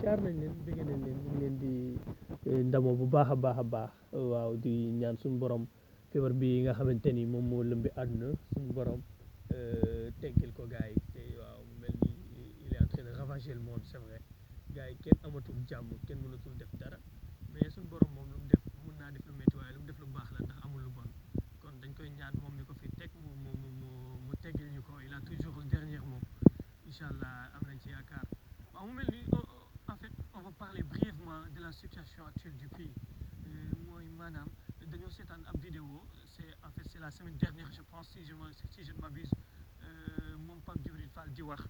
siyaar nañ leen bëgg nañ leen ñu ngi leen di ndamoo bu baax a baax a baax waaw di ñaan suñu borom feebar bi nga xamante ni moom moo lëmbi àdduna suñu borom teggil ko gars yi te waaw mu mel ni il est en train de ravager le monde c'est vrai gars yi kenn amatul jàmm kenn mënatul def dara mais suñu borom moom lu mu def mun naa def lu métti waaye lu mu def lu baax la ndax amul lu bon kon dañ koy ñaan moom mi ko fi teg mu teggil ñu ko il a toujours le dernier mot incha allah am nañ ci yaakaar waaw mu mel ni en fait on va parler brièvement de la situation actuelle du pays mooy maanaam dañoo seetaan ab vidéo c'est en fait c'est la semaine dernière je pense si je ne m'abuse moom Pape Djibril Fall di wax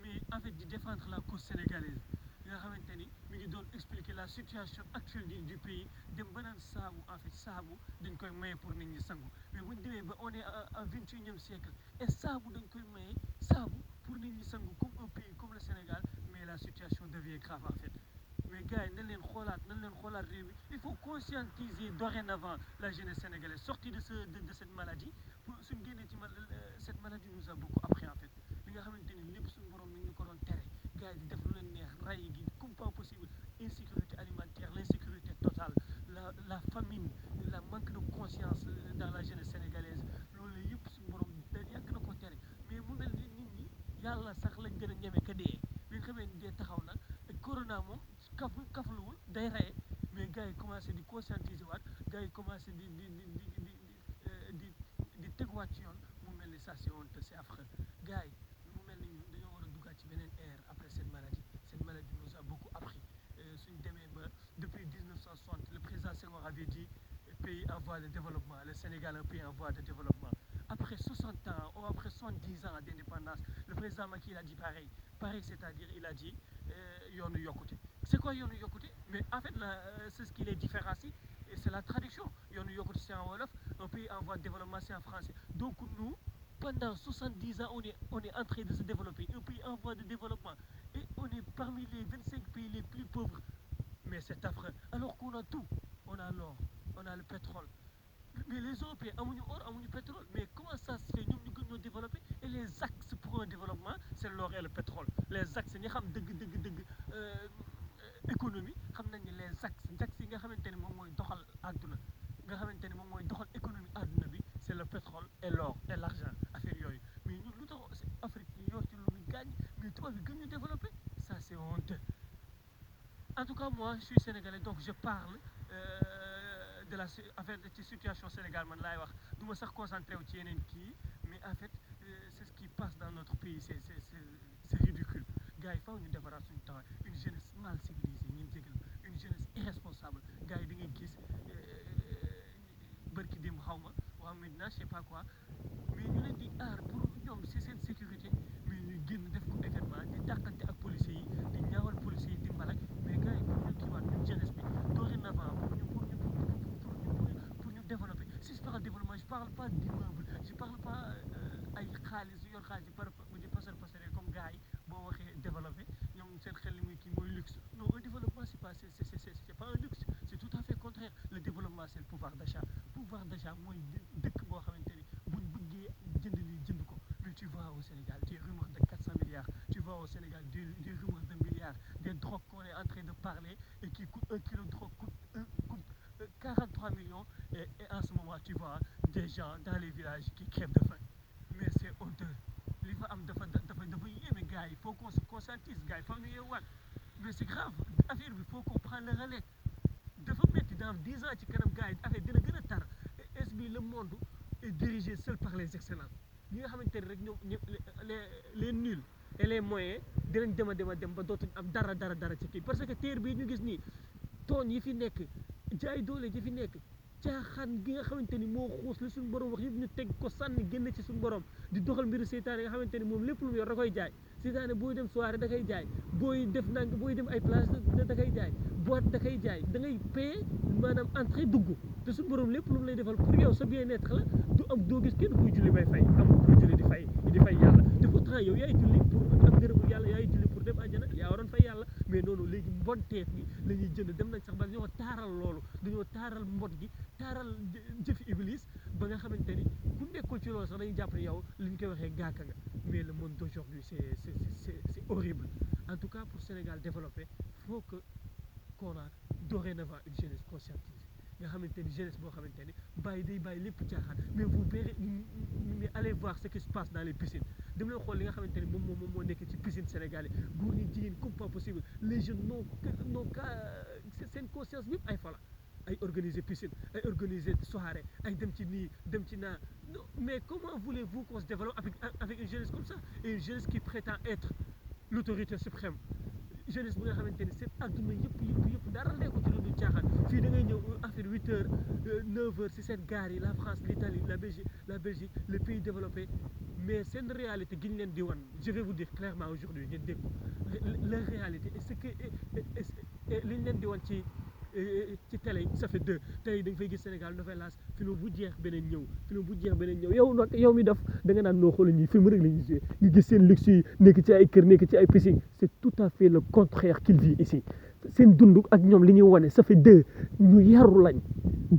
mais en fait di défendre la cause sénégalaise nga xamante ni mi ngi doon expliquer la situation actuelle du pays dem ba naan saabu en fait saabu dañ koy maye pour nit ñi sangu mais bu ñu demee ba on est en 21e siècle et saabu dañ koy maye saabu pour nit ñi sangu comme un pays comme le Sénégal mais la situation devient grave en fait mais gars yi nañ leen xoolaat réew mi il faut conscientiser dorénavant la jeunesse sénégalaise sortie de cette maladie pour suñ génnee ci cette maladie nous a beaucoup appris en fait li nga xamante ni lépp suñu borom mi ngi ko doon tere gars yi di def lu leen neex ray gi comme pas possible insécurité alimentaire l'insécurité totale la famine la manque de conscience dans la jeunesse sénégalaise loolu yëpp suñu borom yàgg na ko tere mais mu mel ni nit ñi yàlla sax lañ gën a ñeme ka dee bi nga xamee ni dee taxaw na corona moom kafluwul day reye mais gars yi commencé di conscientiser waat gars yi commencé di teguwaat ci yoon mu mel ni ça c'est honteux c'est affreux gars yi mu mel ni ñun dañoo war a duggaat ci beneen ère après cette maladie nous a beaucoup appris suñ demee ba depuis 1960 le président Senghor avait dit pays en voie de développement le Sénégal un pays en voie de développement après 60 ans ou après 70 ans d'indépendance le président Macky il a dit pareil c'est-à-dire il a dit yoonu yokkute c'est quoi yoonu yokkute mais en fait là c'est ce qui les différencie et c'est la traduction yoonu yokkute c'est en wolof un pays en voie de développement c'est en français donc nous pendant 70 ans on est en train de se développer un pays en voie de développement et on est parmi les 25 pays les plus pauvres mais c'est affreux alors qu'on a tout on a l'or on a le pétrole mais les Européens amuñu or amuñu pétrole mais comment ça se fait ñoom ñu gën ñoo développer et les axes pour un développement c'est l'or et le pétrole les axes ñi xam dëgg économie xam nañ ne les axes yi nga xamante ne moom mooy doxal àdduna nga xamante ne moom mooy doxal économie àdduna bi c'est le pétrole et l'or et l'argent affaire yooyu mais ñun lu tax Afrique ñu yor ci lu ñu gaañ mais tubaab bi gën ñu développer ça c'est honteux en tout cas moi je suis sénégalais donc je parle de la affaire de ci situation Sénégal man laay wax du ma sax concentré wu ci yeneen kii mais en fait c'est ce qui passe dans notre pays c'est ridicule gars yi faaw ñu defaraat suñu temps une jeunesse mal civilisée ñun jégal une jeunesse irresponsable gars yi da ngay gis bërki démb xaw ma waa maintenant je sais pas quoi mais ñu leen di aar pour ñoom c'est seen sécurité mais ñuy génn def ko événement di dàqante ak policiers yi di ñaawal policiers yi di mbalak mais gars yi pour ñu kiiwaat ñun jeunesse bi dorénavant pour ñu développer si je parle développement je parle pas d'immeuble je parle pas ay xaalis yor xaalis di passer comme gars yi boo waxee développer ñoom seen xel li muy kii mooy luxe non un développement c'est pas un luxe c'est tout à fait contraire le développement c'est le pouvoir d'achat mooy dëkk boo xamante ni buñ bëggee jënd lii jënd ko mais tu vois au Sénégal des rumeurs de 400 milliards tu vois au Sénégal des rumeurs de milliards des drogues qu'on est en train de parler et qui coûte un kilo de drogue coûte 43 millions et en ce moment tu vois des gens dans les villages qui crèvent de faim mais c'est honteux li fa am dafa yéeme gars yi faut qu'on se conscientise gars yi faut ñu yeewaat mais c'est grave affaire bi faut qu'on prenne le relais dafa métti dans 10 ans ci kanam gars yi affaire dina gën a tar est bi le monde est dirigé seul par les excellents ñi nga xamante ne rek ñoom les nuls et les moyens dinañ dem ba dootuñ am dara ci kii parce que terre bii ñu gis nii tooñ yi fi nekk jaay doole ji fi nekk caaxaan gi nga xamante ni moo xuus li suñu borom wax yëpp ñu teg ko sànni génn ci suñu borom di doxal mbiru seytaane nga xamante ni moom lépp lu mu yor da koy jaay seytaane booy dem soirée da koy jaay booy dem ay place da koy jaay boîte da koy jaay da ngay paye maanaam entrée dugg te suñu borom lépp lu mu lay defal pour yow sa bien-être la doo gis kenn kuy julli bay fay am kuy julli di fay yàlla te pourtant yow yaay julli pour am ngërëmul yàlla yaay julli pour dem àjjana yaa waroon fay yàlla mais noonu léegi mbonteef gi la ñuy jënd dem nañ sax ba dañoo taaral loolu dañoo taaral mbot gi taaral jëfi iblis ba nga xamante ni ku nekkul ci loolu sax dañuy jàpp ne yow li ñu koy waxee gàkka nga mais le monde d'aujourd'hui c'est horrible en tout cas pour Sénégal développer faut que qu'on a dorénavant une jeunesse conscientisée nga xamante ni jeunesse boo xamante ni day bàyyi lépp caaxaan mais vous verrez mais allez voir ce qui se passe dans les piscines dem leen xool li nga xamante ni moom moo nekk ci piscine sénégalais góor ñi jigéen comme pas possible les jeunes non qu'à seen conscience yëpp ay fala ay organiser piscine ay organiser soirée ay dem ci nii dem ci naa mais comment voulez-vous qu'on se développe avec une jeunesse comme ça et une jeunesse qui prétend être l'autorité suprême jeunesse bi nga xamante ni seen adduna yëpp dara nekku ci lu dul caaxaan fii da ngay ñëw affaire 8h 9h si seen gaar yi la France l'Italie la Belgique les pays développés mais seen réalité gi ñu leen di wan je vais vous dire clairement aujourd'hui ngeen dégg ko la réalité est ce que li ñu leen di wan ci télé yi ça fait deux tey da nga fay gis Sénégal Novelas film bu jeex beneen ñëw yow mi def da nga naan noo xoolal ñi film rek la ñuy joué ñu gis seen luxe yi nekk ci ay kër nekk ci ay piscine c'est tout à fait le contraire qu'il vit ici seen dund ak ñoom li ñuy wane ça fait deux ñu yaru lañ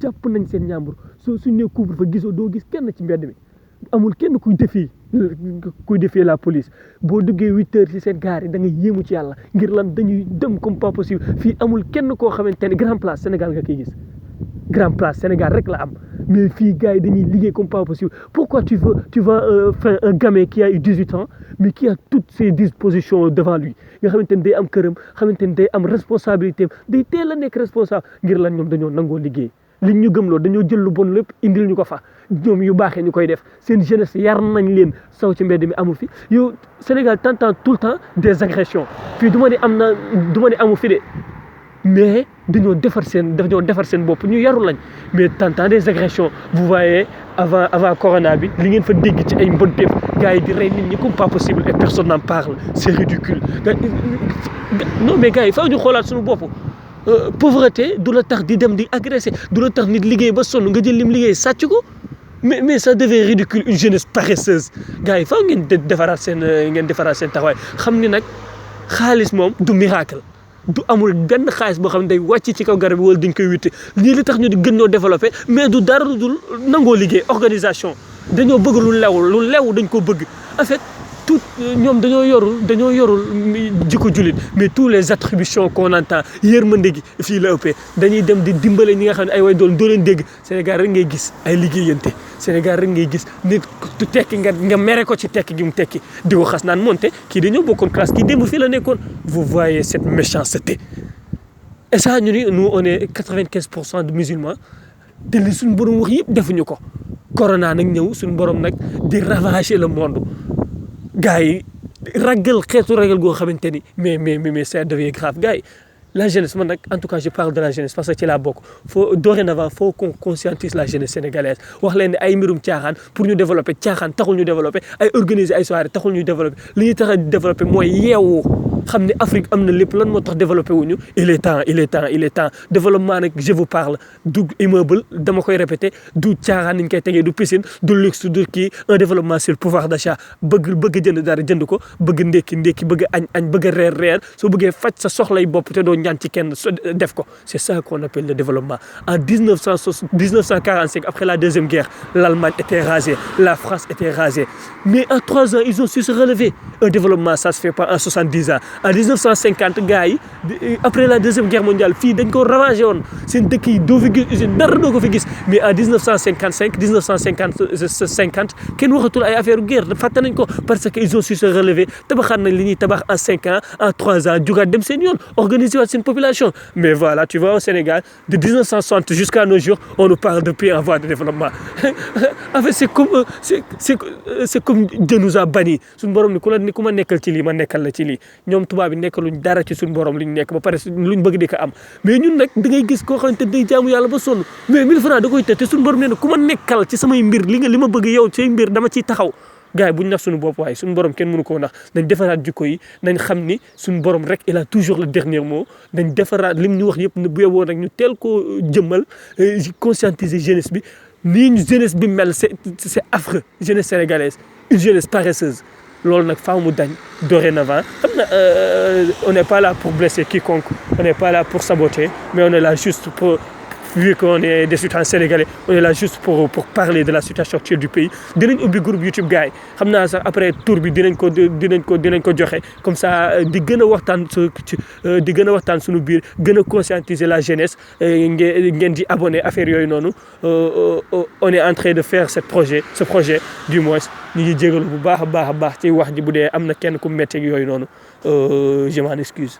jàpp nañ seen ñàmbur suñ ne couvre fa gisoo doo gis kenn ci mbedd mi amul kenn kuy défier la police boo duggee 8h ci seen gaar yi da nga yéemu ci yàlla ngir lan dañuy dem comme pas possible fii amul kenn koo xamante ne grand place Sénégal nga koy gis grand place Sénégal rek la am mais fii gars yi dañuy liggéey comme pas possible pourquoi tu vas faire un gamin qui a eu 18 ans mais qui a toutes ses dispositions devant lui nga xamante ne day am këram xamante ne day am responsabilité day teel a nekk responsable ngir lan ñoom dañoo nangoo liggéey liñ ñu gëmloo dañoo jël lu bon lépp indil ñu ko fa ñoom yu baaxee ñu koy def seen jeunesse yar nañ leen saw ci mbedd mi amul fi yow Sénégal t'entends tout le temps des agressions fii du ma ne amul fi de mais dañoo defar seen bopp ñu yaru lañ mais t'entends des agressions vous voyez avant corona bi li ngeen fa dégg ci ay mbonteef gars yi di rey nit ñi comme pas possible et personne n'en parle c'est ridicule non mais gars yi faaw ñu xoolaat suñu bopp pauvreté du la tax di dem di agressé du la tax nit liggéey ba sonn nga jël lim liggéey sàcc ko mais ça devient ridicule une jeunesse paresseuse gars yi faaw ngeen defaraat seen taxawaay xam ni nag xaalis moom du miracle du amul benn xaalis boo xam ne day wàcc ci kaw garab bi wala dañ koy witte lii li tax ñu di gën ñoo développé mais du dara dul nangoo liggéey organisation dañoo bëgg lu lew dañ ko bëgg en fait tout ñoom dañoo yorul jikko jullit mais tous les attributions qu'on entend yërmande gi fii la ëppee dañuy dem di dimbale ñi nga xam ne ay way doo leen dégg Sénégal rek ngay gis ay liggéeyante Sénégal rek ngay gis nit du tekki nga mere ko ci tekki gi mu tekki di ko xas naan monte kii dañoo bokkoon classe kii démb fii la nekkoon vous voyez cette méchanceté et ça ñu ni nous on est 95% de musulmans te li suñu borom wax yëpp defuñu ko corona nag ñëw suñu borom nag di ravager le monde gars yi xeetu ragal goo xamante ni mais ça devient grave gars yi la jeunesse man nag en tout cas je parle de la jeunesse parce que ci laa bokk dorénavant faut qu'on conscientise la jeunesse sénégalaise wax leen ne ay mbirum caaxaan pour ñu développer caaxaan taxul ñu développer ay organiser ay soirée taxul ñu développer li ñuy tax a développer mooy yeewu xam ne Afrique am na lépp lan moo tax développé wuñu il est temps développement nag je vous parle du immeuble dama koy répéter du caaxaan ni ñu koy tegee du piscine du luxe du kii un développement sur le pouvoir d'achat bëgg jënd dara jënd ko bëgg ndekki bëgg añ bëgg reer soo bëggee faj sa soxlay bopp te doo ñaan ci kenn def ko c'est ça qu'on appelle le développement en 1945 après la deuxième guerre l'Allemagne était rasée la France était rasée mais en 3 ans ils ont su se relever un développement ça se fait pas en 70 ans en 1950 gars yi après la deuxième guerre mondiale fii dañ ko ravagé woon seen dëkk yi doo fi gis usine dara doo ko fi gis mais en 1950 kenn waxatul ay affaire guerre fàtte nañ ko parce que ils ont su se relever tabaxaat nañ li ñuy tabax en 5 ans en 3 ans jugaat dem seen yoon organiser waat seen population mais voilà tu vois au Sénégal de 1960 jusqu'à nos jours on nous parle de pays en voie de développement en fait c'est comme Dieu nous a bannis suñu borom ni ku ma nekkal ci lii ma nekkal la ci lii ñoom tubaab yi nekkaluñ dara ci suñu borom liñ nekk ba pare luñ bëgg di ko am mais ñun nag da ngay gis koo xamante day jaamu yàlla ba sonn mais 1000 francs da koy te suñu borom nee na ku ma nekkal ci samay mbir li ma bëgg yow say mbir dama ciy taxaw gars yi buñ nax suñu bopp waaye suñu borom kenn mënu koo nax nañ defaraat jikko yi nañ xam ni suñu borom rek il a toujours le dernier mot nañ defaraat lim ñu wax yëpp bu yeboo nag ñu teel koo jëmmal conscientiser jeunesse bi nii jeunesse bi mel c'est affreux jeunesse sénégalaise une jeunesse paresseuse loolu nag faaw mu dañ dorénavant xam na on n'est pas là pour blesser quiconque on n'est pas là pour saboter mais on est là juste pour vu qu'on est des citoyens sénégalais on est là juste pour parler de la situation actuelle du pays dinañ ubbi groupe YouTube gars yi xam naa sax après tour bi dinañ ko joxe comme ça di gën a waxtaan di gën a waxtaan suñu biir gën a conscientiser la jeunesse ngeen di abonné affaire yooyu noonu on est en train de faire ce projet du moins ñu ngi jégalu bu baax a baax ci wax ji bu dee am na kenn ku métti yooyu noonu je m'en excuse